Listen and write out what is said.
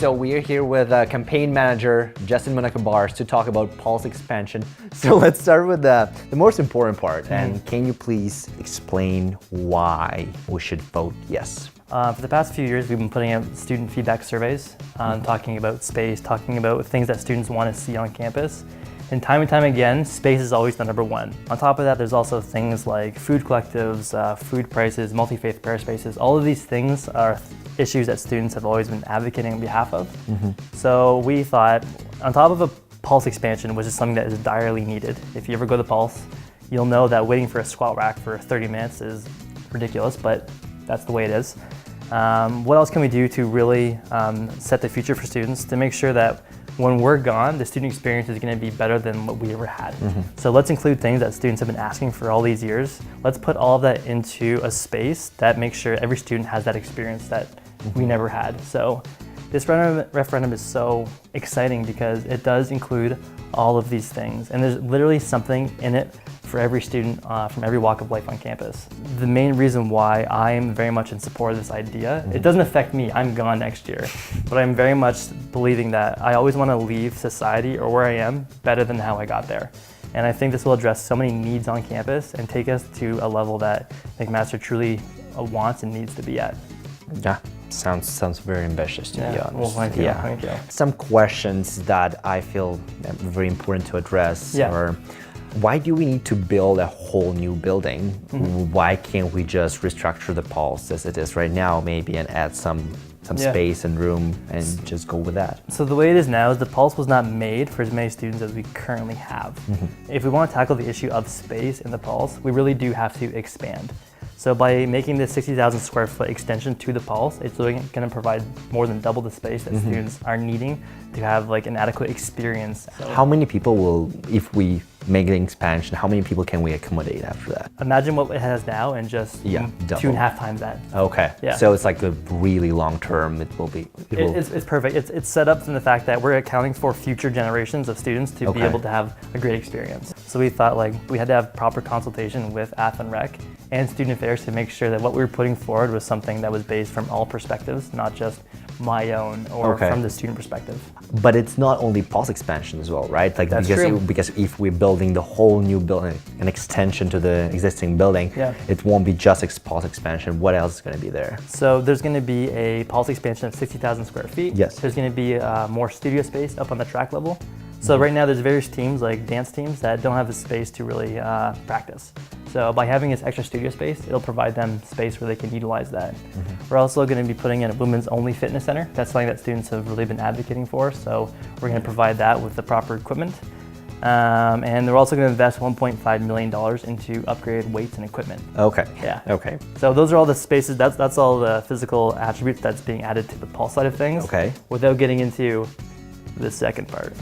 So we are here with campaign manager Justin Monaco-Barnes to talk about Pulse expansion. So let's start with the most important part. And can you please explain why we should vote yes? For the past few years, we've been putting out student feedback surveys, talking about space, talking about things that students want to see on campus. And time again, space is always the number one. On top of that, there's also things like food collectives, food prices, multi-faith prayer spaces. All of these things are issues that students have always been advocating on behalf of. So we thought, on top of a Pulse expansion, which is something that is direly needed. If you ever go to Pulse, you'll know that waiting for a squat rack for 30 minutes is ridiculous, but that's the way it is. What else can we do to really set the future for students to make sure that when we're gone, the student experience is going to be better than what we ever had. So let's include things that students have been asking for all these years. Let's put all of that into a space that makes sure every student has that experience that we never had. So this referendum is so exciting because it does include all of these things, and there's literally something in it for every student from every walk of life on campus. The main reason why I am very much in support of this idea, it doesn't affect me, I'm gone next year, but I'm very much believing that I always want to leave society or where I am better than how I got there. And I think this will address so many needs on campus and take us to a level that McMaster truly wants and needs to be at. Yeah, sounds very ambitious to be honest. Well, thank you. Thank you. Some questions that I feel very important to address are, why do we need to build a whole new building? Why can't we just restructure the Pulse as it is right now, maybe, and add some space and room and just go with that? So the way it is now is the Pulse was not made for as many students as we currently have. If we want to tackle the issue of space in the Pulse, we really do have to expand. So by making this 60,000 square foot extension to the Pulse, it's really going to provide more than double the space that students are needing to have like an adequate experience. So how many people will, if we make an expansion, how many people can we accommodate after that? Imagine what it has now and just 2.5 times that. Okay. Yeah. So it's like a really long term, It's perfect. It's set up in the fact that we're accounting for future generations of students to be able to have a great experience. So we thought like we had to have proper consultation with AF and Rec and Student Affairs to make sure that what we were putting forward was something that was based from all perspectives, not just my own or from the student perspective. But it's not only Pulse expansion as well, right? Like because if we're building the whole new building, an extension to the existing building, it won't be just Pulse expansion. What else is going to be there? So there's going to be a Pulse expansion of 60,000 square feet. Yes. There's going to be more studio space up on the track level. So right now there's various teams like dance teams that don't have the space to really practice. So by having this extra studio space, it'll provide them space where they can utilize that. We're also going to be putting in a women's only fitness center. That's something that students have really been advocating for. So we're going to provide that with the proper equipment. And they're also going to invest $1.5 million into upgraded weights and equipment. Okay. Yeah. Okay. So those are all the spaces, that's all the physical attributes that's being added to the Pulse side of things. Okay. Without getting into the second part.